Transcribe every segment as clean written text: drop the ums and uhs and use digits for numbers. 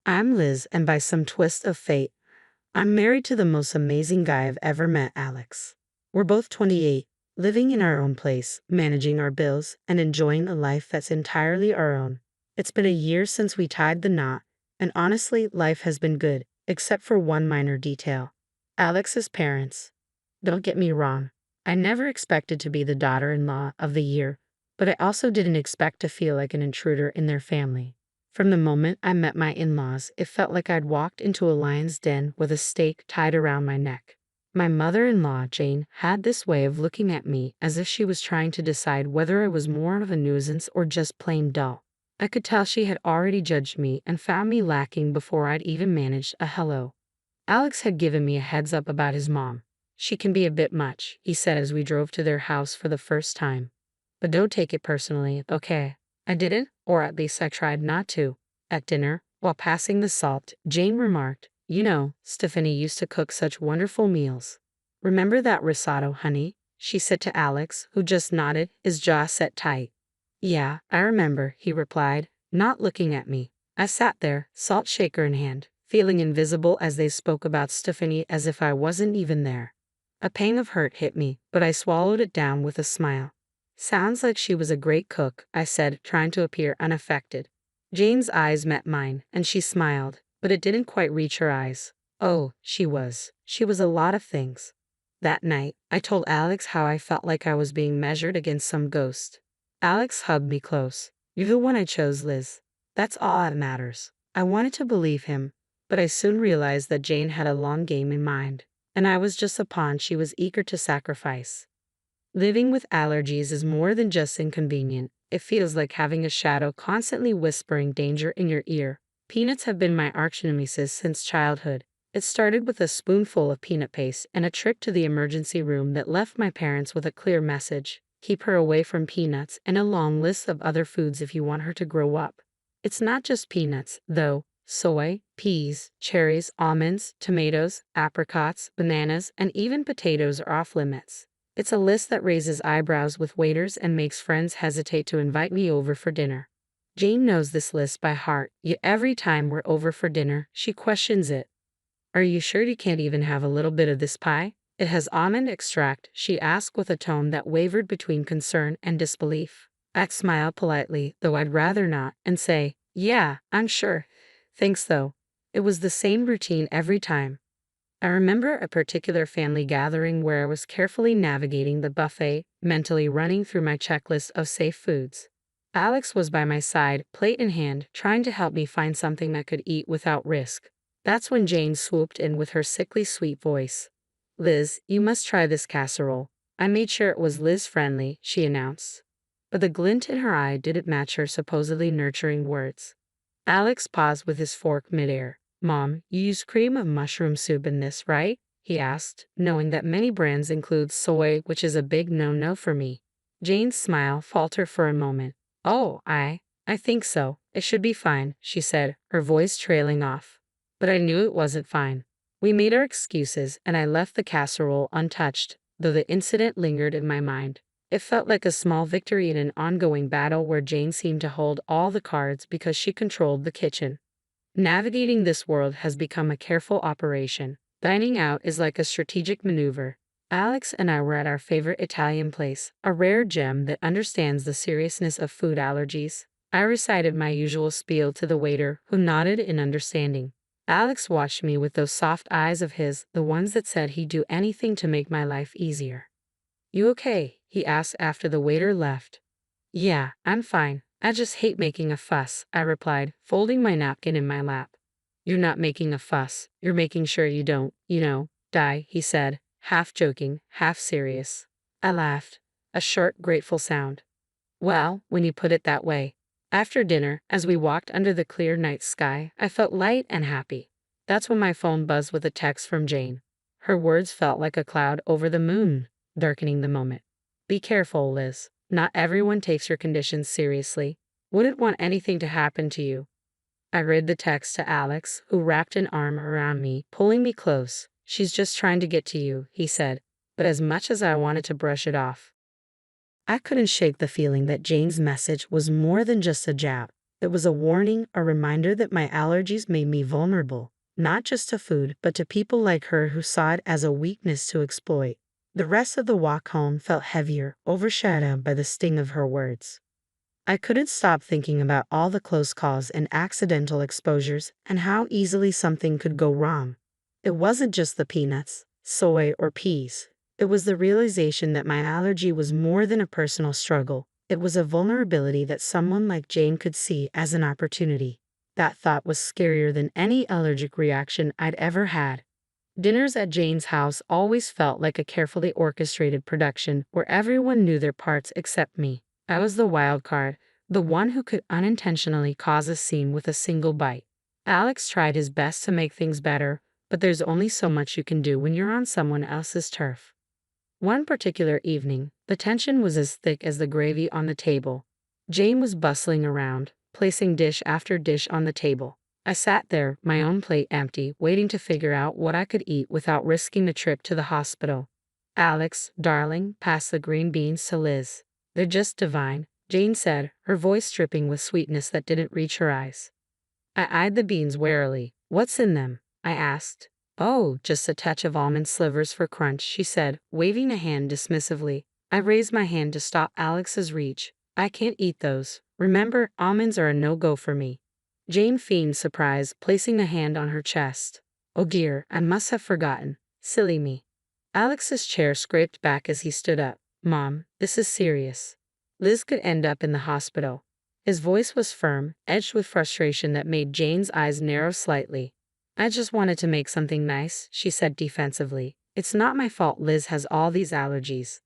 I'm Liz, and by some twist of fate, I'm married to the most amazing guy I've ever met, Alex. We're both 28, living in our own place, managing our bills, and enjoying a life that's entirely our own. It's been a year since we tied the knot, and honestly, life has been good, except for one minor detail. Alex's parents. Don't get me wrong, I never expected to be the daughter-in-law of the year, but I also didn't expect to feel like an intruder in their family. From the moment I met my in-laws, it felt like I'd walked into a lion's den with a stake tied around my neck. My mother-in-law, Jane, had this way of looking at me as if she was trying to decide whether I was more of a nuisance or just plain dull. I could tell she had already judged me and found me lacking before I'd even managed a hello. Alex had given me a heads up about his mom. She can be a bit much, he said as we drove to their house for the first time. But don't take it personally, okay? I didn't, or at least I tried not to. At dinner, while passing the salt, Jane remarked, "You know, Stephanie used to cook such wonderful meals. Remember that risotto, honey?" she said to Alex, who just nodded, his jaw set tight. "Yeah, I remember," he replied, not looking at me. I sat there, salt shaker in hand, feeling invisible as they spoke about Stephanie as if I wasn't even there. A pang of hurt hit me, but I swallowed it down with a smile. "Sounds like she was a great cook," I said, trying to appear unaffected. Jane's eyes met mine, and she smiled, but it didn't quite reach her eyes. Oh, she was. She was a lot of things. That night, I told Alex how I felt like I was being measured against some ghost. Alex hugged me close. "You're the one I chose, Liz. That's all that matters." I wanted to believe him, but I soon realized that Jane had a long game in mind, and I was just a pawn she was eager to sacrifice. Living with allergies is more than just inconvenient. It feels like having a shadow constantly whispering danger in your ear. Peanuts have been my arch-nemesis since childhood. It started with a spoonful of peanut paste and a trip to the emergency room that left my parents with a clear message: keep her away from peanuts and a long list of other foods if you want her to grow up. It's not just peanuts, though. Soy, peas, cherries, almonds, tomatoes, apricots, bananas, and even potatoes are off limits. It's a list that raises eyebrows with waiters and makes friends hesitate to invite me over for dinner. Jane knows this list by heart, yet every time we're over for dinner, she questions it. "Are you sure you can't even have a little bit of this pie? It has almond extract," she asked with a tone that wavered between concern and disbelief. I'd smile politely, though I'd rather not, and say, "Yeah, I'm sure. Thanks though." It was the same routine every time. I remember a particular family gathering where I was carefully navigating the buffet, mentally running through my checklist of safe foods. Alex was by my side, plate in hand, trying to help me find something I could eat without risk. That's when Jane swooped in with her sickly sweet voice. "Liz, you must try this casserole." I made sure it was Liz-friendly, she announced. But the glint in her eye didn't match her supposedly nurturing words. Alex paused with his fork midair. "Mom, you use cream of mushroom soup in this, right?" he asked, knowing that many brands include soy, which is a big no-no for me. Jane's smile faltered for a moment. "Oh, I think so. It should be fine," she said, her voice trailing off. But I knew it wasn't fine. We made our excuses, and I left the casserole untouched, though the incident lingered in my mind. It felt like a small victory in an ongoing battle where Jane seemed to hold all the cards because she controlled the kitchen. Navigating this world has become a careful operation. Dining out is like a strategic maneuver. Alex and I were at our favorite Italian place, a rare gem that understands the seriousness of food allergies. I recited my usual spiel to the waiter, who nodded in understanding. Alex watched me with those soft eyes of his, the ones that said he'd do anything to make my life easier. "You okay?" he asked after the waiter left. "Yeah, I'm fine. I just hate making a fuss," I replied, folding my napkin in my lap. "You're not making a fuss. You're making sure you don't, die," he said, half joking, half serious. I laughed, a short, grateful sound. "Well, when you put it that way." After dinner, as we walked under the clear night sky, I felt light and happy. That's when my phone buzzed with a text from Jane. Her words felt like a cloud over the moon, darkening the moment. "Be careful, Liz. Not everyone takes your conditions seriously. Wouldn't want anything to happen to you." I read the text to Alex, who wrapped an arm around me, pulling me close. "She's just trying to get to you," he said, but as much as I wanted to brush it off, I couldn't shake the feeling that Jane's message was more than just a jab. It was a warning, a reminder that my allergies made me vulnerable, not just to food, but to people like her who saw it as a weakness to exploit. The rest of the walk home felt heavier, overshadowed by the sting of her words. I couldn't stop thinking about all the close calls and accidental exposures and how easily something could go wrong. It wasn't just the peanuts, soy, or peas. It was the realization that my allergy was more than a personal struggle. It was a vulnerability that someone like Jane could see as an opportunity. That thought was scarier than any allergic reaction I'd ever had. Dinners at Jane's house always felt like a carefully orchestrated production where everyone knew their parts except me. I was the wild card, the one who could unintentionally cause a scene with a single bite. Alex tried his best to make things better, but there's only so much you can do when you're on someone else's turf. One particular evening, the tension was as thick as the gravy on the table. Jane was bustling around, placing dish after dish on the table. I sat there, my own plate empty, waiting to figure out what I could eat without risking a trip to the hospital. "Alex, darling, pass the green beans to Liz. They're just divine," Jane said, her voice dripping with sweetness that didn't reach her eyes. I eyed the beans warily. "What's in them?" I asked. "Oh, just a touch of almond slivers for crunch," she said, waving a hand dismissively. I raised my hand to stop Alex's reach. "I can't eat those. Remember, almonds are a no-go for me." Jane feigned surprise, placing a hand on her chest. "Oh dear, I must have forgotten. Silly me." Alex's chair scraped back as he stood up. "Mom, this is serious. Liz could end up in the hospital." His voice was firm, edged with frustration that made Jane's eyes narrow slightly. "I just wanted to make something nice," she said defensively. "It's not my fault Liz has all these allergies."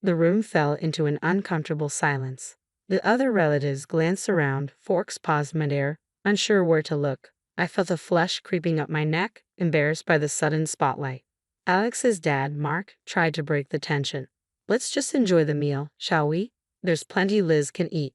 The room fell into an uncomfortable silence. The other relatives glanced around, forks paused midair, unsure where to look. I felt a flush creeping up my neck, embarrassed by the sudden spotlight. Alex's dad, Mark, tried to break the tension. "Let's just enjoy the meal, shall we? There's plenty Liz can eat."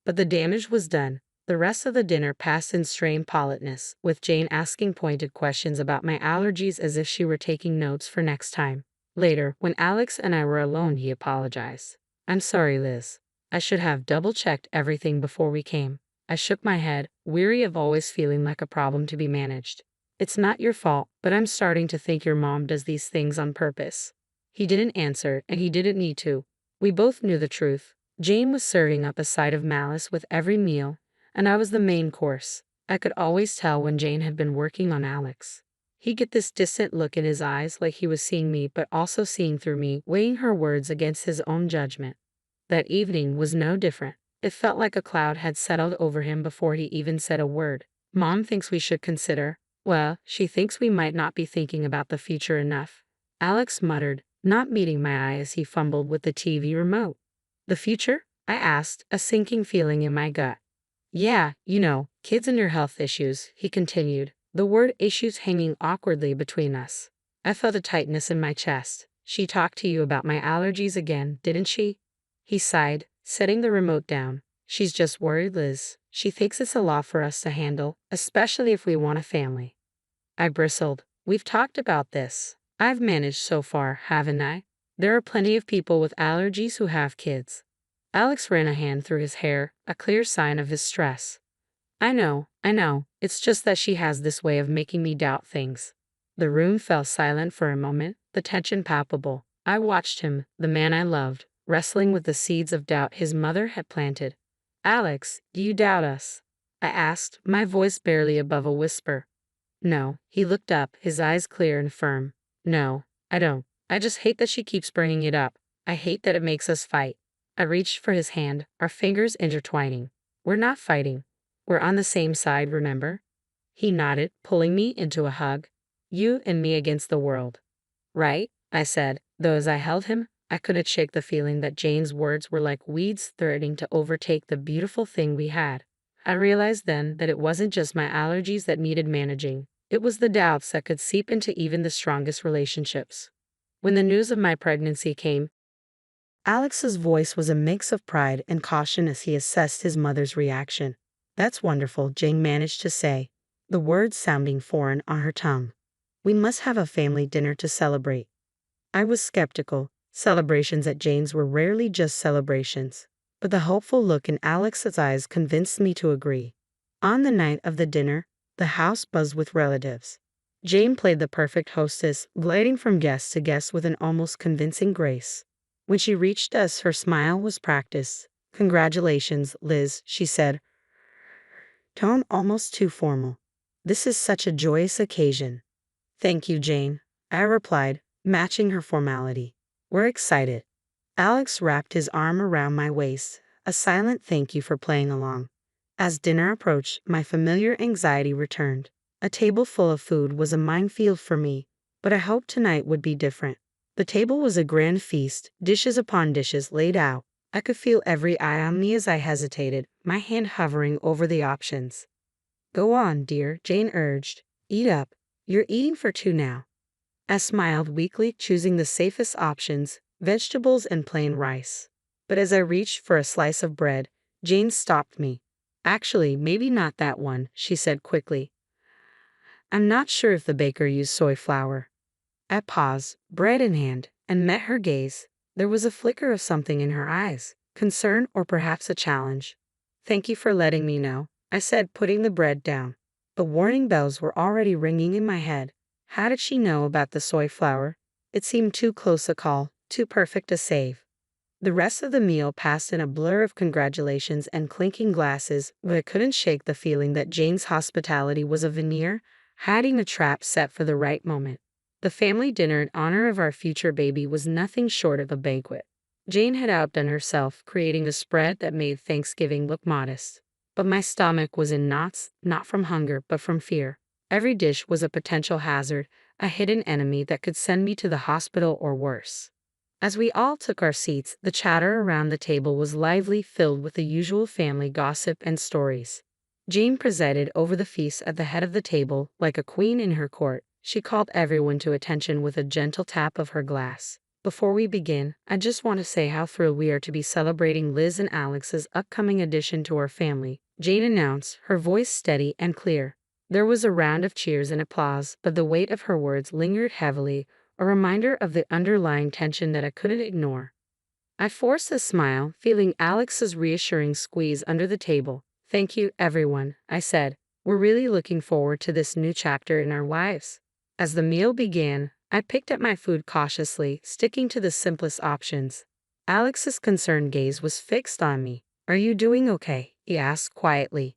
But the damage was done. The rest of the dinner passed in strained politeness, with Jane asking pointed questions about my allergies as if she were taking notes for next time. Later, when Alex and I were alone, he apologized. "I'm sorry, Liz. I should have double-checked everything before we came." I shook my head, weary of always feeling like a problem to be managed. "It's not your fault, but I'm starting to think your mom does these things on purpose." He didn't answer, and he didn't need to. We both knew the truth. Jane was serving up a side of malice with every meal, and I was the main course. I could always tell when Jane had been working on Alex. He'd get this distant look in his eyes like he was seeing me but also seeing through me, weighing her words against his own judgment. That evening was no different. It felt like a cloud had settled over him before he even said a word. "Mom thinks we should consider." "Well, she thinks we might not be thinking about the future enough," Alex muttered, not meeting my eye as he fumbled with the TV remote. "The future?" I asked, a sinking feeling in my gut. "Yeah, kids and your health issues," he continued, the word issues hanging awkwardly between us. I felt a tightness in my chest. "She talked to you about my allergies again, didn't she?" He sighed, setting the remote down. "She's just worried, Liz. She thinks it's a lot for us to handle, especially if we want a family." I bristled. "We've talked about this. I've managed so far, haven't I? There are plenty of people with allergies who have kids." Alex ran a hand through his hair, a clear sign of his stress. I know. It's just that she has this way of making me doubt things." The room fell silent for a moment, the tension palpable. I watched him, the man I loved, wrestling with the seeds of doubt his mother had planted. "Alex, do you doubt us?" I asked, my voice barely above a whisper. "No." He looked up, his eyes clear and firm. "No, I don't. I just hate that she keeps bringing it up. I hate that it makes us fight." I reached for his hand, our fingers intertwining. "We're not fighting. We're on the same side, remember?" He nodded, pulling me into a hug. "You and me against the world." "Right," I said, though as I held him, I couldn't shake the feeling that Jane's words were like weeds threatening to overtake the beautiful thing we had. I realized then that it wasn't just my allergies that needed managing. It was the doubts that could seep into even the strongest relationships. When the news of my pregnancy came, Alex's voice was a mix of pride and caution as he assessed his mother's reaction. "That's wonderful," Jane managed to say, the words sounding foreign on her tongue. "We must have a family dinner to celebrate." I was skeptical. Celebrations at Jane's were rarely just celebrations. But the hopeful look in Alex's eyes convinced me to agree. On the night of the dinner, the house buzzed with relatives. Jane played the perfect hostess, gliding from guest to guest with an almost convincing grace. When she reached us, her smile was practiced. "Congratulations, Liz," she said, tone almost too formal. "This is such a joyous occasion." "Thank you, Jane," I replied, matching her formality. "We're excited." Alex wrapped his arm around my waist, a silent thank you for playing along. As dinner approached, my familiar anxiety returned. A table full of food was a minefield for me, but I hoped tonight would be different. The table was a grand feast, dishes upon dishes laid out. I could feel every eye on me as I hesitated, my hand hovering over the options. "Go on, dear," Jane urged. "Eat up. You're eating for two now." I smiled weakly, choosing the safest options, vegetables and plain rice. But as I reached for a slice of bread, Jane stopped me. "Actually, maybe not that one," she said quickly. "I'm not sure if the baker used soy flour." I paused, bread in hand, and met her gaze. There was a flicker of something in her eyes, concern or perhaps a challenge. "Thank you for letting me know," I said, putting the bread down. But warning bells were already ringing in my head. How did she know about the soy flour? It seemed too close a call, too perfect a save. The rest of the meal passed in a blur of congratulations and clinking glasses, but I couldn't shake the feeling that Jane's hospitality was a veneer, hiding a trap set for the right moment. The family dinner in honor of our future baby was nothing short of a banquet. Jane had outdone herself, creating a spread that made Thanksgiving look modest. But my stomach was in knots, not from hunger, but from fear. Every dish was a potential hazard, a hidden enemy that could send me to the hospital or worse. As we all took our seats, the chatter around the table was lively, filled with the usual family gossip and stories. Jane presided over the feast at the head of the table, like a queen in her court. She called everyone to attention with a gentle tap of her glass. "Before we begin, I just want to say how thrilled we are to be celebrating Liz and Alex's upcoming addition to our family," Jane announced, her voice steady and clear. There was a round of cheers and applause, but the weight of her words lingered heavily, a reminder of the underlying tension that I couldn't ignore. I forced a smile, feeling Alex's reassuring squeeze under the table. "Thank you, everyone," I said. "We're really looking forward to this new chapter in our lives." As the meal began, I picked at my food cautiously, sticking to the simplest options. Alex's concerned gaze was fixed on me. "Are you doing okay?" he asked quietly.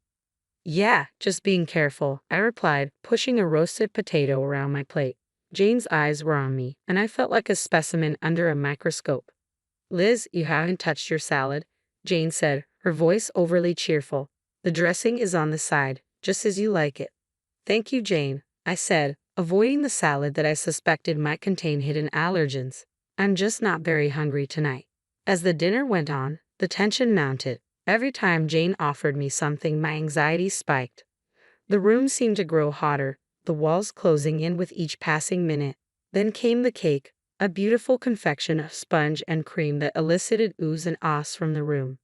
"Yeah, just being careful," I replied, pushing a roasted potato around my plate. Jane's eyes were on me, and I felt like a specimen under a microscope. "Liz, you haven't touched your salad," Jane said, her voice overly cheerful. "The dressing is on the side, just as you like it." "Thank you, Jane," I said, avoiding the salad that I suspected might contain hidden allergens. "I'm just not very hungry tonight." As the dinner went on, the tension mounted. Every time Jane offered me something, my anxiety spiked. The room seemed to grow hotter, the walls closing in with each passing minute. Then came the cake, a beautiful confection of sponge and cream that elicited oohs and ahs from the room.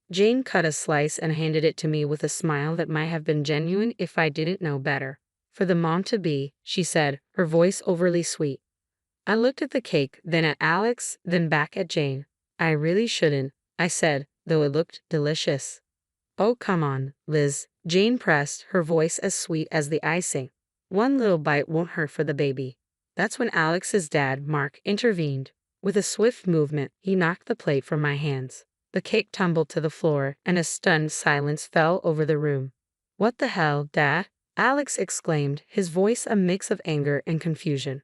Jane cut a slice and handed it to me with a smile that might have been genuine if I didn't know better. "For the mom-to-be," she said, her voice overly sweet. I looked at the cake, then at Alex, then back at Jane. "I really shouldn't," I said, though it looked delicious. "Oh, come on, Liz," Jane pressed, her voice as sweet as the icing. "One little bite won't hurt for the baby." That's when Alex's dad, Mark, intervened. With a swift movement, he knocked the plate from my hands. The cake tumbled to the floor, and a stunned silence fell over the room. "What the hell, Dad?" Alex exclaimed, his voice a mix of anger and confusion.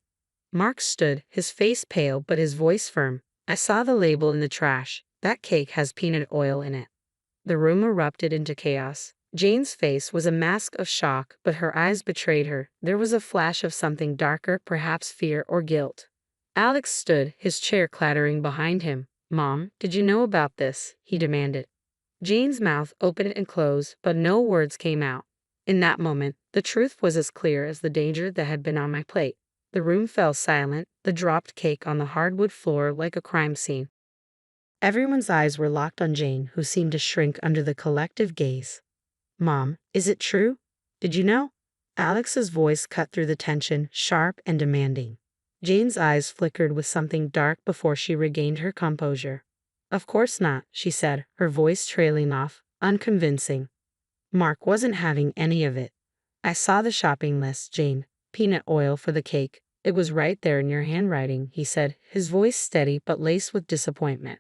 Mark stood, his face pale but his voice firm. "I saw the label in the trash. That cake has peanut oil in it." The room erupted into chaos. Jane's face was a mask of shock, but her eyes betrayed her. There was a flash of something darker, perhaps fear or guilt. Alex stood, his chair clattering behind him. "Mom, did you know about this?" he demanded. Jane's mouth opened and closed, but no words came out. In that moment, the truth was as clear as the danger that had been on my plate. The room fell silent, the dropped cake on the hardwood floor like a crime scene. Everyone's eyes were locked on Jane, who seemed to shrink under the collective gaze. "Mom, is it true? Did you know?" Alex's voice cut through the tension, sharp and demanding. Jane's eyes flickered with something dark before she regained her composure. "Of course not," she said, her voice trailing off, unconvincing. Mark wasn't having any of it. I saw the shopping list, Jane. Peanut oil for the cake. It was right there in your handwriting, he said, his voice steady but laced with disappointment.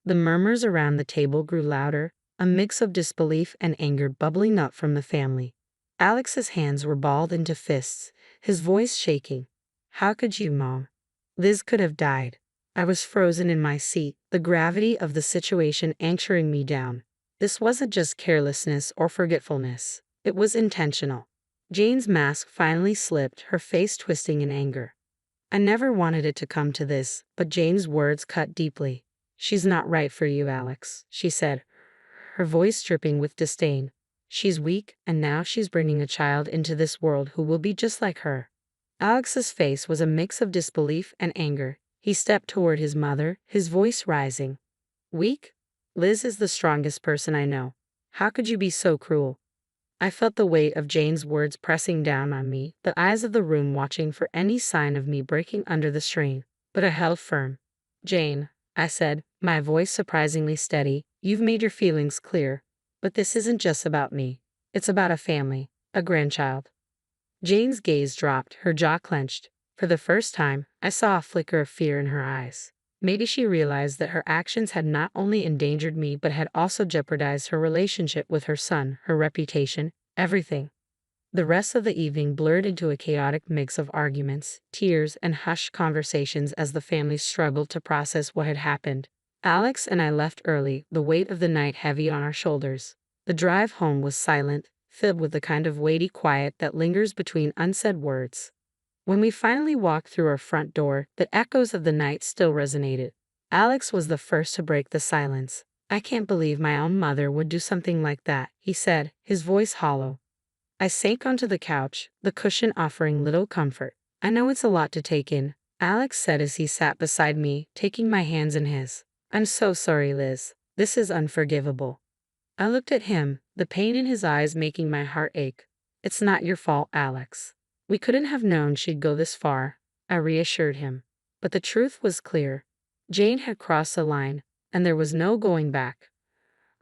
The murmurs around the table grew louder, a mix of disbelief and anger bubbling up from the family. Alex's hands were balled into fists, his voice shaking. How could you, Mom? Liz could have died. I was frozen in my seat, the gravity of the situation anchoring me down. This wasn't just carelessness or forgetfulness. It was intentional. Jane's mask finally slipped, her face twisting in anger. I never wanted it to come to this, but Jane's words cut deeply. She's not right for you, Alex, she said, her voice dripping with disdain. She's weak, and now she's bringing a child into this world who will be just like her. Alex's face was a mix of disbelief and anger. He stepped toward his mother, his voice rising. Weak? Liz is the strongest person I know. How could you be so cruel? I felt the weight of Jane's words pressing down on me, the eyes of the room watching for any sign of me breaking under the strain. But I held firm. Jane, I said, my voice surprisingly steady, you've made your feelings clear. But this isn't just about me. It's about a family, a grandchild. Jane's gaze dropped, her jaw clenched. For the first time, I saw a flicker of fear in her eyes. Maybe she realized that her actions had not only endangered me but had also jeopardized her relationship with her son, her reputation, everything. The rest of the evening blurred into a chaotic mix of arguments, tears, and hushed conversations as the family struggled to process what had happened. Alex and I left early, the weight of the night heavy on our shoulders. The drive home was silent, filled with the kind of weighty quiet that lingers between unsaid words. When we finally walked through our front door, the echoes of the night still resonated. Alex was the first to break the silence. I can't believe my own mother would do something like that, he said, his voice hollow. I sank onto the couch, the cushion offering little comfort. I know it's a lot to take in, Alex said as he sat beside me, taking my hands in his. I'm so sorry, Liz. This is unforgivable. I looked at him, the pain in his eyes making my heart ache. It's not your fault, Alex. We couldn't have known she'd go this far, I reassured him. But the truth was clear. Jane had crossed the line, and there was no going back.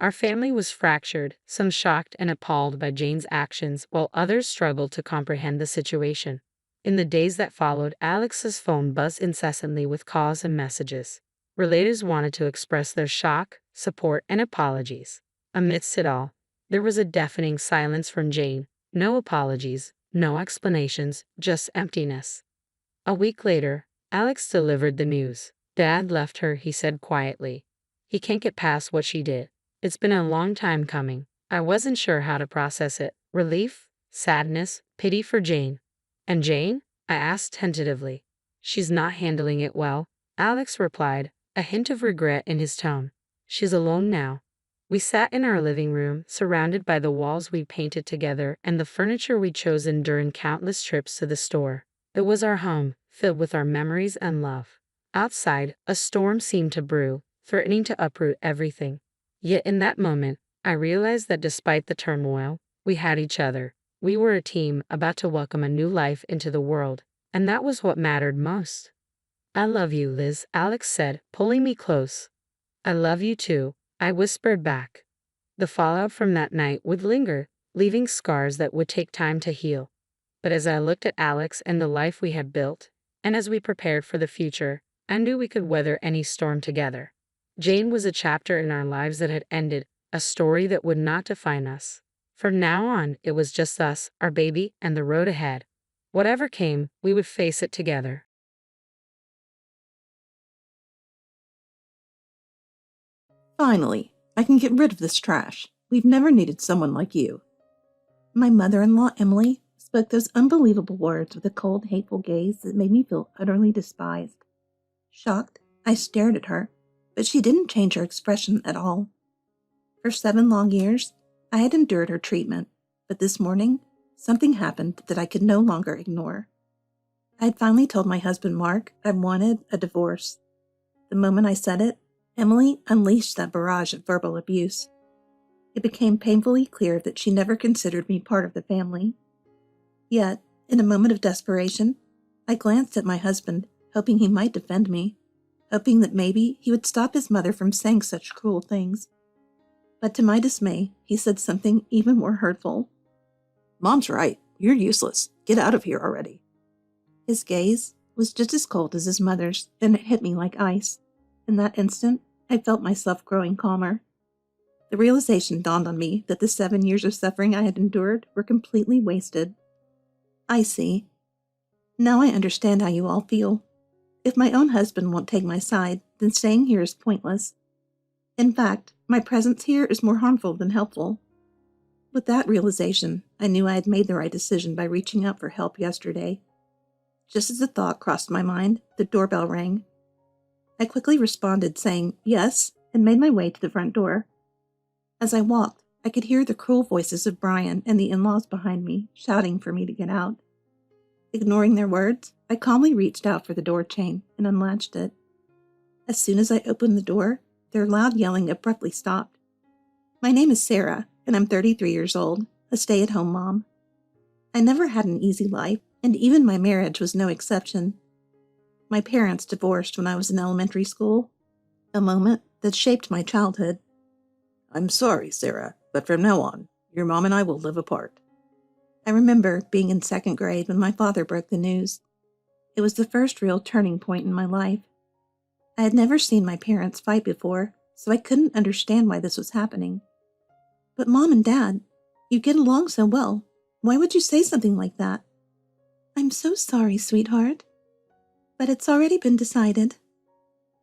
Our family was fractured, some shocked and appalled by Jane's actions, while others struggled to comprehend the situation. In the days that followed, Alex's phone buzzed incessantly with calls and messages. Relatives wanted to express their shock, support, and apologies. Amidst it all, there was a deafening silence from Jane. No apologies, no explanations, just emptiness. A week later, Alex delivered the news. Dad left her, he said quietly. He can't get past what she did. It's been a long time coming. I wasn't sure how to process it. Relief, sadness, pity for Jane. And Jane? I asked tentatively. She's not handling it well, Alex replied, a hint of regret in his tone. She's alone now. We sat in our living room, surrounded by the walls we painted together and the furniture we'd chosen during countless trips to the store. It was our home, filled with our memories and love. Outside, a storm seemed to brew, threatening to uproot everything. Yet in that moment, I realized that despite the turmoil, we had each other. We were a team about to welcome a new life into the world, and that was what mattered most. I love you, Liz, Alex said, pulling me close. I love you too, I whispered back. The fallout from that night would linger, leaving scars that would take time to heal. But as I looked at Alex and the life we had built, and as we prepared for the future, I knew we could weather any storm together. Jane was a chapter in our lives that had ended, a story that would not define us. From now on, it was just us, our baby, and the road ahead. Whatever came, we would face it together. Finally, I can get rid of this trash. We've never needed someone like you. My mother-in-law, Emily, spoke those unbelievable words with a cold, hateful gaze that made me feel utterly despised. Shocked, I stared at her, but she didn't change her expression at all. For 7 long years, I had endured her treatment, but this morning, something happened that I could no longer ignore. I had finally told my husband Mark I wanted a divorce. The moment I said it, Emily unleashed that barrage of verbal abuse. It became painfully clear that she never considered me part of the family. Yet, in a moment of desperation, I glanced at my husband, hoping he might defend me, hoping that maybe he would stop his mother from saying such cruel things. But to my dismay, he said something even more hurtful. "Mom's right. You're useless. Get out of here already." His gaze was just as cold as his mother's, and it hit me like ice. In that instant, I felt myself growing calmer. The realization dawned on me that the 7 years of suffering I had endured were completely wasted. I see. Now I understand how you all feel. If my own husband won't take my side, then staying here is pointless. In fact, my presence here is more harmful than helpful. With that realization, I knew I had made the right decision by reaching out for help yesterday. Just as the thought crossed my mind, the doorbell rang. I quickly responded, saying yes, and made my way to the front door. As I walked, I could hear the cruel voices of Brian and the in-laws behind me, shouting for me to get out. Ignoring their words, I calmly reached out for the door chain and unlatched it. As soon as I opened the door, their loud yelling abruptly stopped. My name is Sarah, and I'm 33 years old, a stay-at-home mom. I never had an easy life, and even my marriage was no exception. My parents divorced when I was in elementary school, a moment that shaped my childhood. "I'm sorry, Sarah, but from now on, your mom and I will live apart." I remember being in 2nd grade when my father broke the news. It was the first real turning point in my life. I had never seen my parents fight before, so I couldn't understand why this was happening. "But Mom and Dad, you get along so well. Why would you say something like that?" "I'm so sorry, sweetheart. But it's already been decided."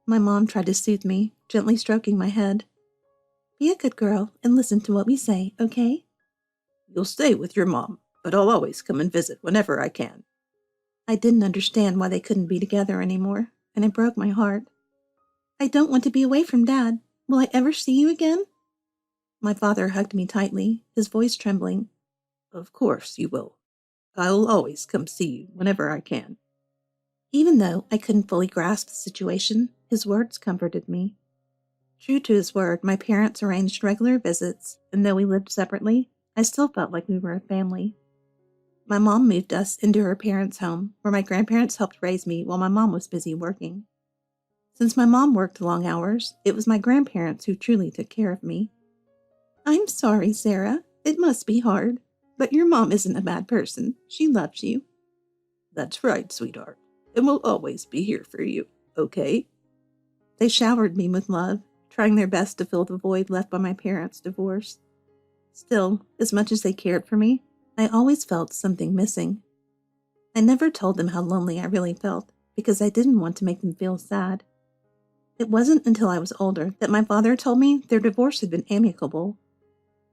My mom tried to soothe me, gently stroking my head. "Be a good girl and listen to what we say, okay?" "You'll stay with your mom, but I'll always come and visit whenever I can." I didn't understand why they couldn't be together anymore, and it broke my heart. "I don't want to be away from Dad. Will I ever see you again?" My father hugged me tightly, his voice trembling. "Of course you will. I'll always come see you whenever I can." Even though I couldn't fully grasp the situation, his words comforted me. True to his word, my parents arranged regular visits, and though we lived separately, I still felt like we were a family. My mom moved us into her parents' home, where my grandparents helped raise me while my mom was busy working. Since my mom worked long hours, it was my grandparents who truly took care of me. "I'm sorry, Sarah. It must be hard. But your mom isn't a bad person. She loves you." "That's right, sweetheart. And we'll always be here for you, okay?" They showered me with love, trying their best to fill the void left by my parents' divorce. Still, as much as they cared for me, I always felt something missing. I never told them how lonely I really felt, because I didn't want to make them feel sad. It wasn't until I was older that my father told me their divorce had been amicable.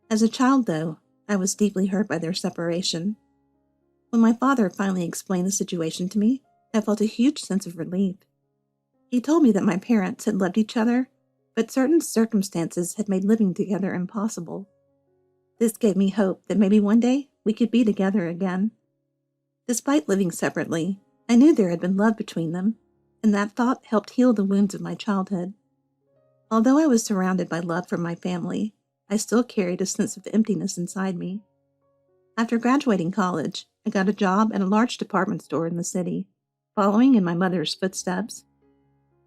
As a child, though, I was deeply hurt by their separation. When my father finally explained the situation to me, I felt a huge sense of relief. He told me that my parents had loved each other, but certain circumstances had made living together impossible. This gave me hope that maybe one day we could be together again. Despite living separately, I knew there had been love between them, and that thought helped heal the wounds of my childhood. Although I was surrounded by love from my family, I still carried a sense of emptiness inside me. After graduating college, I got a job at a large department store in the city, following in my mother's footsteps.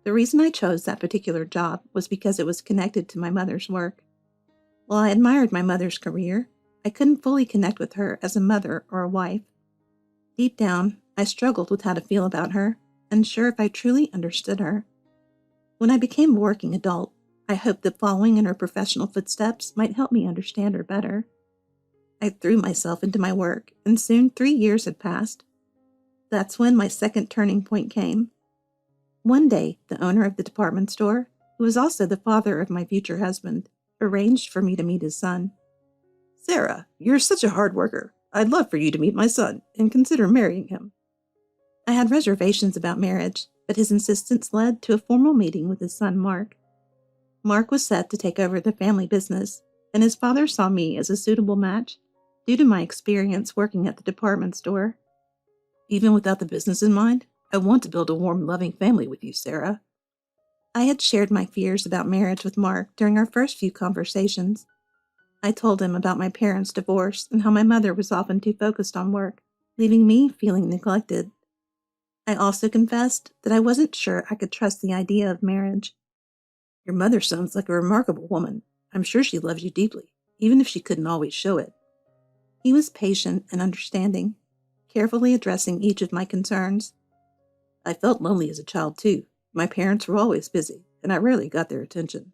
The reason I chose that particular job was because it was connected to my mother's work. While I admired my mother's career, I couldn't fully connect with her as a mother or a wife. Deep down, I struggled with how to feel about her, unsure if I truly understood her. When I became a working adult, I hoped that following in her professional footsteps might help me understand her better. I threw myself into my work, and soon 3 years had passed. That's when my second turning point came. One day, the owner of the department store, who was also the father of my future husband, arranged for me to meet his son. "Sarah, you're such a hard worker. I'd love for you to meet my son and consider marrying him." I had reservations about marriage, but his insistence led to a formal meeting with his son, Mark. Mark was set to take over the family business, and his father saw me as a suitable match due to my experience working at the department store. "Even without the business in mind, I want to build a warm, loving family with you, Sarah." I had shared my fears about marriage with Mark during our first few conversations. I told him about my parents' divorce and how my mother was often too focused on work, leaving me feeling neglected. I also confessed that I wasn't sure I could trust the idea of marriage. "Your mother sounds like a remarkable woman. I'm sure she loves you deeply, even if she couldn't always show it." He was patient and understanding, carefully addressing each of my concerns. "I felt lonely as a child, too. My parents were always busy, and I rarely got their attention."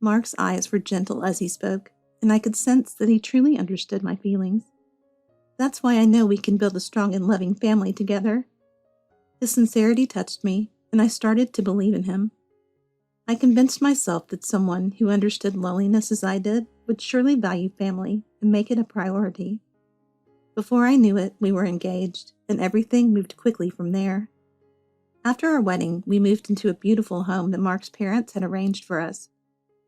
Mark's eyes were gentle as he spoke, and I could sense that he truly understood my feelings. That's why I know we can build a strong and loving family together. His sincerity touched me, and I started to believe in him. I convinced myself that someone who understood loneliness as I did would surely value family and make it a priority. Before I knew it, we were engaged, and everything moved quickly from there. After our wedding, we moved into a beautiful home that Mark's parents had arranged for us,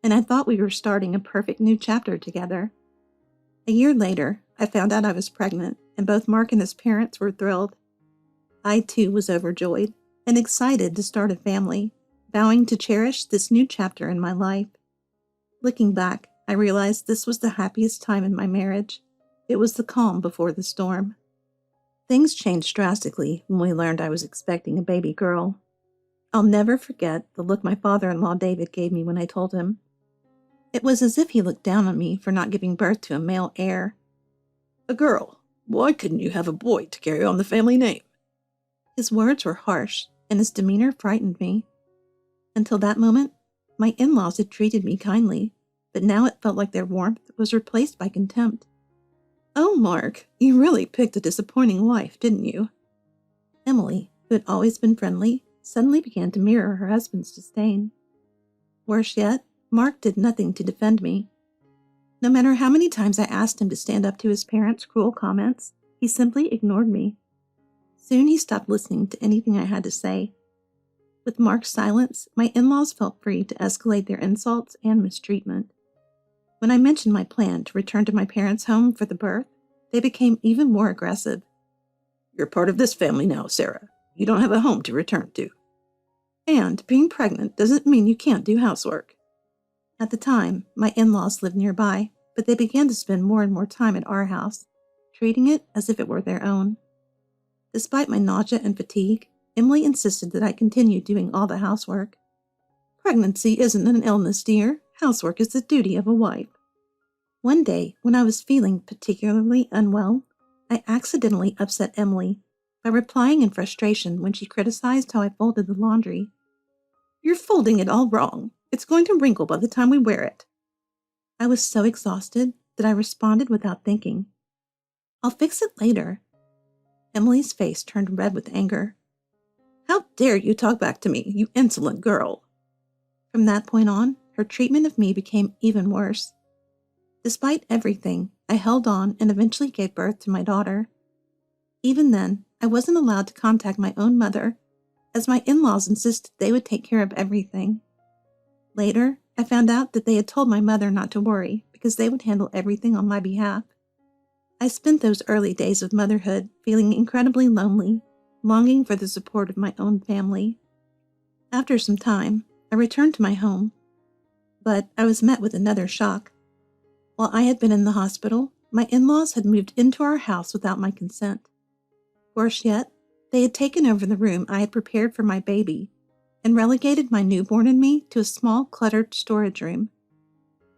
and I thought we were starting a perfect new chapter together. A year later, I found out I was pregnant, and both Mark and his parents were thrilled. I, too, was overjoyed and excited to start a family, vowing to cherish this new chapter in my life. Looking back, I realized this was the happiest time in my marriage. It was the calm before the storm. Things changed drastically when we learned I was expecting a baby girl. I'll never forget the look my father-in-law David gave me when I told him. It was as if he looked down on me for not giving birth to a male heir. "A girl? Why couldn't you have a boy to carry on the family name?" His words were harsh, and his demeanor frightened me. Until that moment, my in-laws had treated me kindly, but now it felt like their warmth was replaced by contempt. "Oh, Mark, you really picked a disappointing wife, didn't you?" Emily, who had always been friendly, suddenly began to mirror her husband's disdain. Worse yet, Mark did nothing to defend me. No matter how many times I asked him to stand up to his parents' cruel comments, he simply ignored me. Soon he stopped listening to anything I had to say. With Mark's silence, my in-laws felt free to escalate their insults and mistreatment. When I mentioned my plan to return to my parents' home for the birth, they became even more aggressive. "You're part of this family now, Sarah. You don't have a home to return to. And being pregnant doesn't mean you can't do housework." At the time, my in-laws lived nearby, but they began to spend more and more time at our house, treating it as if it were their own. Despite my nausea and fatigue, Emily insisted that I continue doing all the housework. "Pregnancy isn't an illness, dear. Housework is the duty of a wife." One day, when I was feeling particularly unwell, I accidentally upset Emily by replying in frustration when she criticized how I folded the laundry. "You're folding it all wrong. It's going to wrinkle by the time we wear it." I was so exhausted that I responded without thinking. "I'll fix it later." Emily's face turned red with anger. "How dare you talk back to me, you insolent girl!" From that point on, her treatment of me became even worse. Despite everything, I held on and eventually gave birth to my daughter. Even then, I wasn't allowed to contact my own mother, as my in-laws insisted they would take care of everything. Later, I found out that they had told my mother not to worry because they would handle everything on my behalf. I spent those early days of motherhood feeling incredibly lonely, longing for the support of my own family. After some time, I returned to my home, but I was met with another shock. While I had been in the hospital, my in-laws had moved into our house without my consent. Worse yet, they had taken over the room I had prepared for my baby and relegated my newborn and me to a small, cluttered storage room.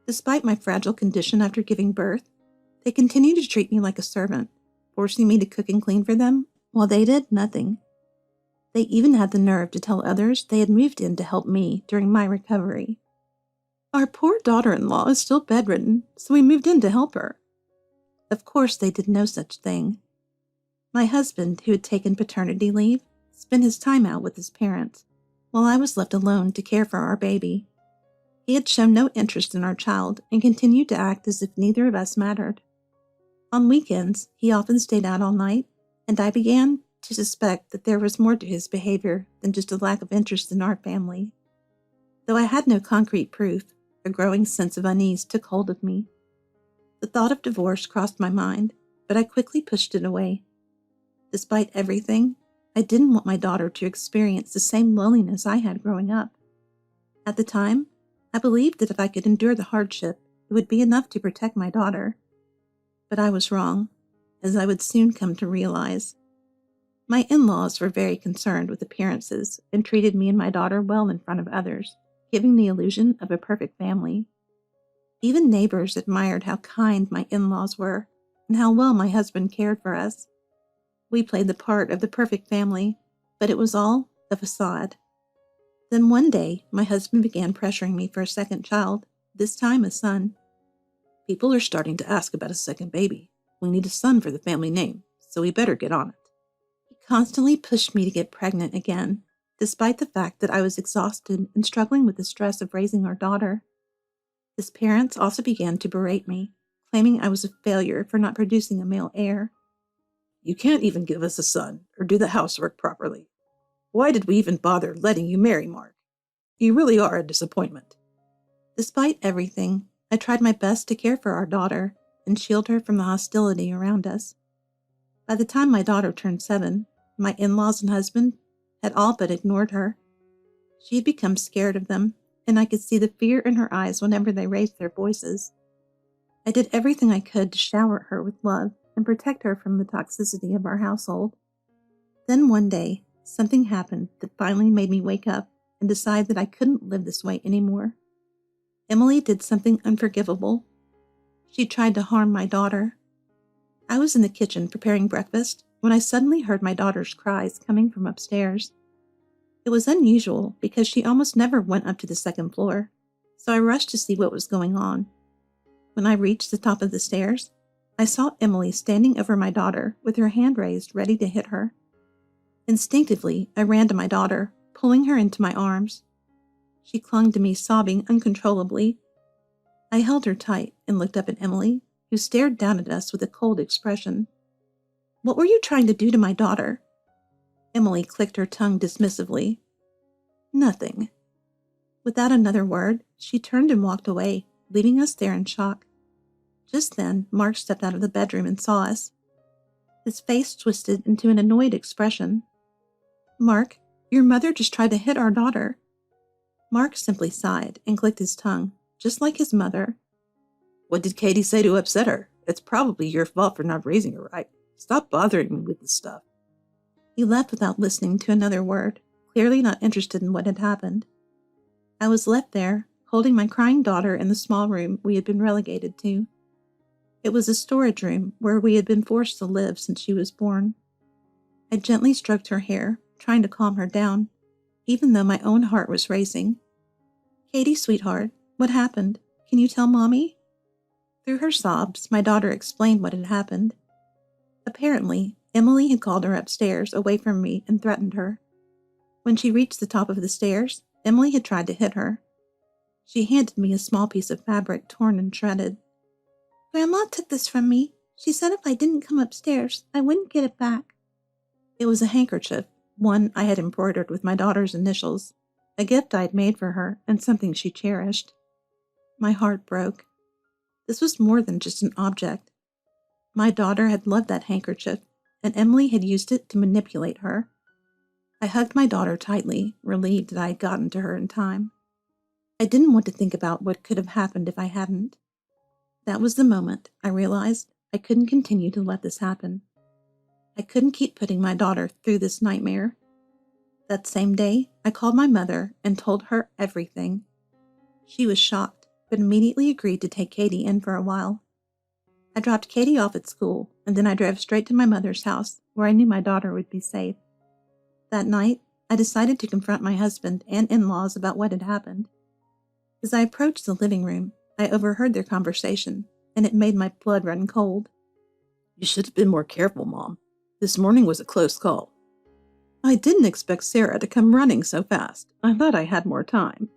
Despite my fragile condition after giving birth, they continued to treat me like a servant, forcing me to cook and clean for them while they did nothing. They even had the nerve to tell others they had moved in to help me during my recovery. "Our poor daughter-in-law is still bedridden, so we moved in to help her." Of course they did no such thing. My husband, who had taken paternity leave, spent his time out with his parents, while I was left alone to care for our baby. He had shown no interest in our child and continued to act as if neither of us mattered. On weekends, he often stayed out all night, and I began to suspect that there was more to his behavior than just a lack of interest in our family. Though I had no concrete proof, a growing sense of unease took hold of me. The thought of divorce crossed my mind, but I quickly pushed it away. Despite everything, I didn't want my daughter to experience the same loneliness I had growing up. At the time, I believed that if I could endure the hardship, it would be enough to protect my daughter. But I was wrong, as I would soon come to realize. My in-laws were very concerned with appearances and treated me and my daughter well in front of others, giving the illusion of a perfect family. Even neighbors admired how kind my in-laws were and how well my husband cared for us. We played the part of the perfect family, but it was all a facade. Then one day, my husband began pressuring me for a second child, this time a son. People are starting to ask about a second baby. We need a son for the family name, so we better get on it. He constantly pushed me to get pregnant again, despite the fact that I was exhausted and struggling with the stress of raising our daughter. His parents also began to berate me, claiming I was a failure for not producing a male heir. You can't even give us a son or do the housework properly. Why did we even bother letting you marry Mark? You really are a disappointment. Despite everything, I tried my best to care for our daughter and shield her from the hostility around us. By the time my daughter turned 7, my in-laws and husband had all but ignored her. She had become scared of them, and I could see the fear in her eyes whenever they raised their voices. I did everything I could to shower her with love and protect her from the toxicity of our household. Then one day, something happened that finally made me wake up and decide that I couldn't live this way anymore. Emily did something unforgivable. She tried to harm my daughter. I was in the kitchen preparing breakfast when I suddenly heard my daughter's cries coming from upstairs. It was unusual because she almost never went up to the second floor, so I rushed to see what was going on. When I reached the top of the stairs, I saw Emily standing over my daughter with her hand raised, ready to hit her. Instinctively, I ran to my daughter, pulling her into my arms. She clung to me, sobbing uncontrollably. I held her tight and looked up at Emily, who stared down at us with a cold expression. What were you trying to do to my daughter? Emily clicked her tongue dismissively. Nothing. Without another word, she turned and walked away, leaving us there in shock. Just then, Mark stepped out of the bedroom and saw us. His face twisted into an annoyed expression. Mark, your mother just tried to hit our daughter. Mark simply sighed and clicked his tongue, just like his mother. What did Katie say to upset her? It's probably your fault for not raising her right. Stop bothering me with this stuff. He left without listening to another word, clearly not interested in what had happened. I was left there, holding my crying daughter in the small room we had been relegated to. It was a storage room where we had been forced to live since she was born. I gently stroked her hair, trying to calm her down, even though my own heart was racing. Katie, sweetheart, what happened? Can you tell Mommy? Through her sobs, my daughter explained what had happened. Apparently, Emily had called her upstairs away from me and threatened her. When she reached the top of the stairs, Emily had tried to hit her. She handed me a small piece of fabric torn and shredded. Grandma took this from me. She said if I didn't come upstairs, I wouldn't get it back. It was a handkerchief, one I had embroidered with my daughter's initials, a gift I had made for her and something she cherished. My heart broke. This was more than just an object. My daughter had loved that handkerchief, and Emily had used it to manipulate her. I hugged my daughter tightly, relieved that I had gotten to her in time. I didn't want to think about what could have happened if I hadn't. That was the moment I realized I couldn't continue to let this happen. I couldn't keep putting my daughter through this nightmare. That same day, I called my mother and told her everything. She was shocked, but immediately agreed to take Katie in for a while. I dropped Katie off at school, and then I drove straight to my mother's house, where I knew my daughter would be safe. That night, I decided to confront my husband and in-laws about what had happened. As I approached the living room, I overheard their conversation, and it made my blood run cold. You should have been more careful, Mom. This morning was a close call. I didn't expect Sarah to come running so fast. I thought I had more time.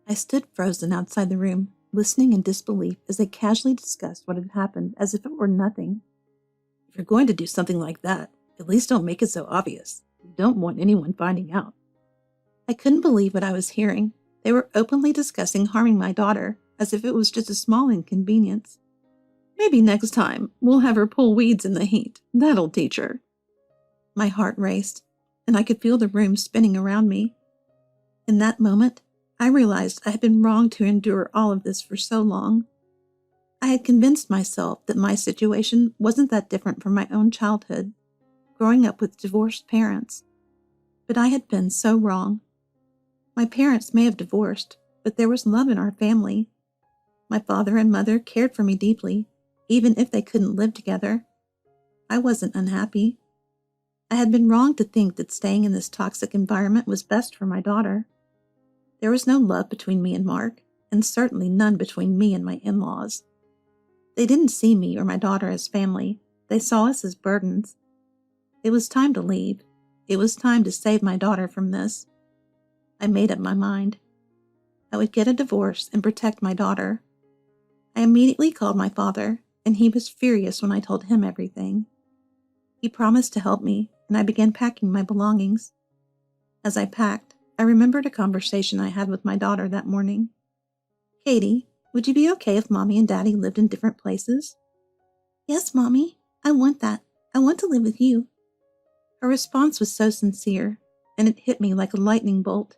I stood frozen outside the room, listening in disbelief as they casually discussed what had happened as if it were nothing. If you're going to do something like that, at least don't make it so obvious. You don't want anyone finding out. I couldn't believe what I was hearing. They were openly discussing harming my daughter, as if it was just a small inconvenience. Maybe next time we'll have her pull weeds in the heat. That'll teach her. My heart raced, and I could feel the room spinning around me. In that moment, I realized I had been wrong to endure all of this for so long. I had convinced myself that my situation wasn't that different from my own childhood, growing up with divorced parents. But I had been so wrong. My parents may have divorced, but there was love in our family. My father and mother cared for me deeply, even if they couldn't live together. I wasn't unhappy. I had been wrong to think that staying in this toxic environment was best for my daughter. There was no love between me and Mark, and certainly none between me and my in-laws. They didn't see me or my daughter as family. They saw us as burdens. It was time to leave. It was time to save my daughter from this. I made up my mind. I would get a divorce and protect my daughter. I immediately called my father, and he was furious when I told him everything. He promised to help me, and I began packing my belongings. As I packed, I remembered a conversation I had with my daughter that morning. "Katie, would you be okay if Mommy and Daddy lived in different places?" "Yes, Mommy. I want that. I want to live with you." Her response was so sincere, and it hit me like a lightning bolt.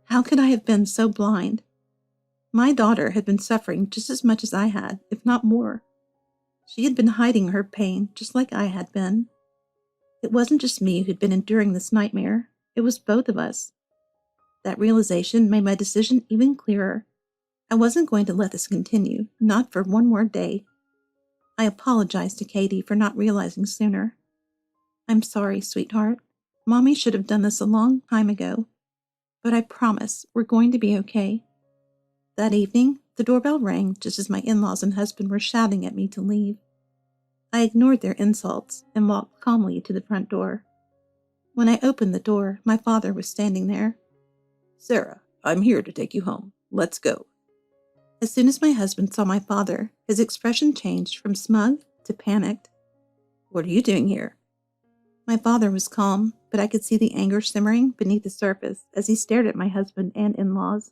How could I have been so blind? My daughter had been suffering just as much as I had, if not more. She had been hiding her pain just like I had been. It wasn't just me who'd been enduring this nightmare. It was both of us. That realization made my decision even clearer. I wasn't going to let this continue, not for one more day. I apologized to Katie for not realizing sooner. "I'm sorry, sweetheart. Mommy should have done this a long time ago. But I promise we're going to be okay." That evening, the doorbell rang just as my in-laws and husband were shouting at me to leave. I ignored their insults and walked calmly to the front door. When I opened the door, my father was standing there. "Sarah, I'm here to take you home. Let's go." As soon as my husband saw my father, his expression changed from smug to panicked. "What are you doing here?" My father was calm, but I could see the anger simmering beneath the surface as he stared at my husband and in-laws.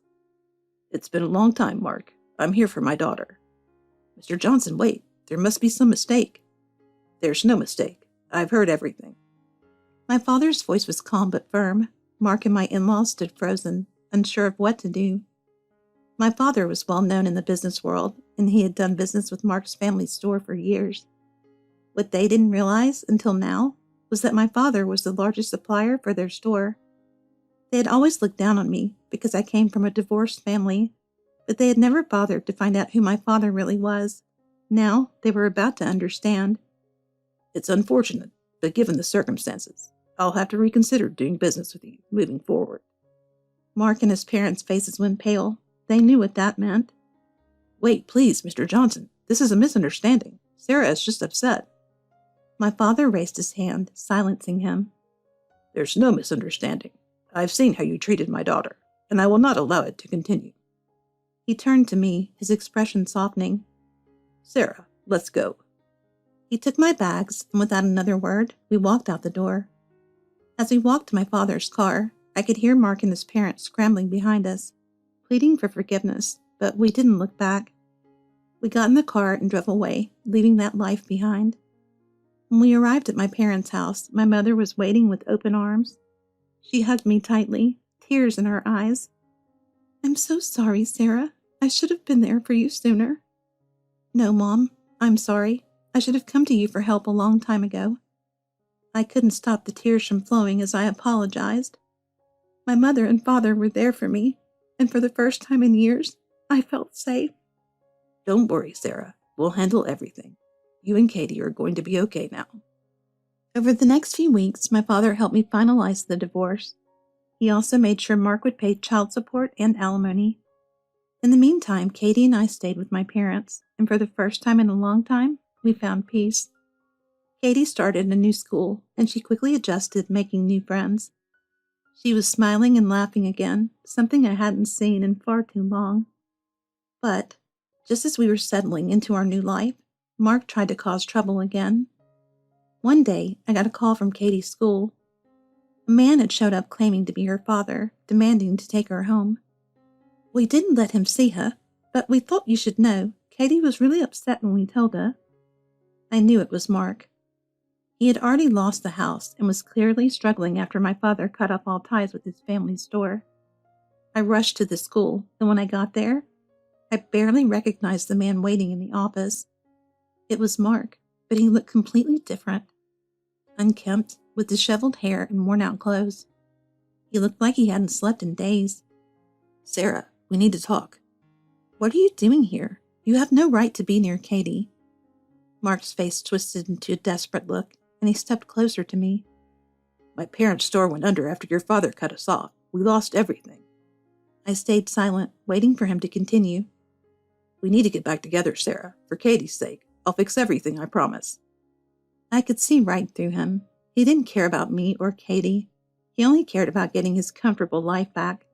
"It's been a long time, Mark. I'm here for my daughter." "Mr. Johnson, wait. There must be some mistake." "There's no mistake. I've heard everything." My father's voice was calm but firm. Mark and my in-laws stood frozen, unsure of what to do. My father was well known in the business world, and he had done business with Mark's family store for years. What they didn't realize until now was that my father was the largest supplier for their store. They had always looked down on me because I came from a divorced family, but they had never bothered to find out who my father really was. Now they were about to understand. "It's unfortunate, but given the circumstances, I'll have to reconsider doing business with you moving forward." Mark and his parents' faces went pale. They knew what that meant. "Wait, please, Mr. Johnson. This is a misunderstanding. Sarah is just upset." My father raised his hand, silencing him. "There's no misunderstanding. I've seen how you treated my daughter, and I will not allow it to continue." He turned to me, his expression softening. "Sarah, let's go." He took my bags, and without another word, we walked out the door. As we walked to my father's car, I could hear Mark and his parents scrambling behind us, pleading for forgiveness, but we didn't look back. We got in the car and drove away, leaving that life behind. When we arrived at my parents' house, my mother was waiting with open arms. She hugged me tightly, tears in her eyes. "I'm so sorry, Sarah. I should have been there for you sooner." "No, Mom. I'm sorry. I should have come to you for help a long time ago." I couldn't stop the tears from flowing as I apologized. My mother and father were there for me, and for the first time in years, I felt safe. "Don't worry, Sarah. We'll handle everything. You and Katie are going to be okay now." Over the next few weeks, my father helped me finalize the divorce. He also made sure Mark would pay child support and alimony. In the meantime, Katie and I stayed with my parents, and for the first time in a long time, we found peace. Katie started a new school, and she quickly adjusted, making new friends. She was smiling and laughing again, something I hadn't seen in far too long. But, just as we were settling into our new life, Mark tried to cause trouble again. One day, I got a call from Katie's school. A man had showed up claiming to be her father, demanding to take her home. We didn't let him see her, but we thought you should know. Katie was really upset when we told her. I knew it was Mark. He had already lost the house and was clearly struggling after my father cut off all ties with his family store. I rushed to the school, and when I got there, I barely recognized the man waiting in the office. It was Mark, but he looked completely different. Unkempt, with disheveled hair and worn-out clothes. He looked like he hadn't slept in days. "Sarah, we need to talk." What are you doing here? You have no right to be near Katie. Mark's face twisted into a desperate look, and he stepped closer to me. My parents' store went under after your father cut us off. We lost everything. I stayed silent, waiting for him to continue. We need to get back together, Sarah. For Katie's sake. I'll fix everything, I promise. I could see right through him. He didn't care about me or Katie. He only cared about getting his comfortable life back.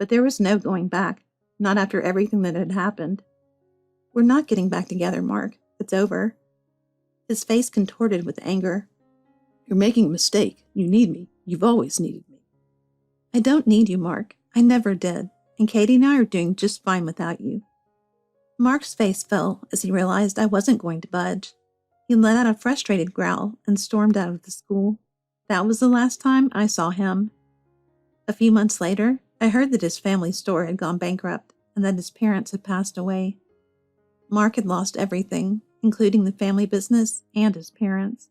But there was no going back, not after everything that had happened. We're not getting back together, Mark. It's over. His face contorted with anger. You're making a mistake. You need me. You've always needed me. I don't need you, Mark. I never did. And Katie and I are doing just fine without you. Mark's face fell as he realized I wasn't going to budge. He let out a frustrated growl and stormed out of the school. That was the last time I saw him. A few months later, I heard that his family store had gone bankrupt and that his parents had passed away. Mark had lost everything, including the family business and his parents.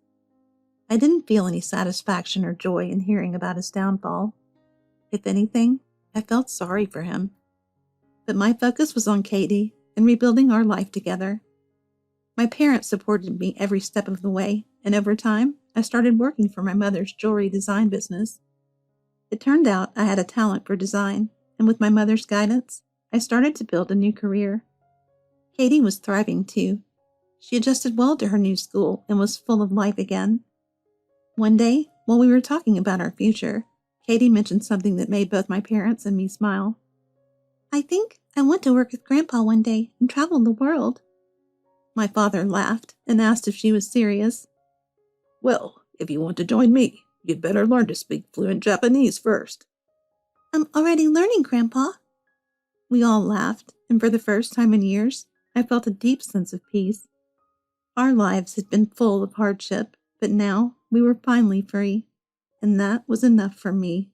I didn't feel any satisfaction or joy in hearing about his downfall. If anything, I felt sorry for him. But my focus was on Katie and rebuilding our life together. My parents supported me every step of the way, and over time, I started working for my mother's jewelry design business. It turned out I had a talent for design, and with my mother's guidance, I started to build a new career. Katie was thriving too. She adjusted well to her new school and was full of life again. One day, while we were talking about our future, Katie mentioned something that made both my parents and me smile. I think I want to work with Grandpa one day and travel the world. My father laughed and asked if she was serious. Well, if you want to join me, you'd better learn to speak fluent Japanese first. I'm already learning, Grandpa. We all laughed, and for the first time in years, I felt a deep sense of peace. Our lives had been full of hardship, but now we were finally free, and that was enough for me.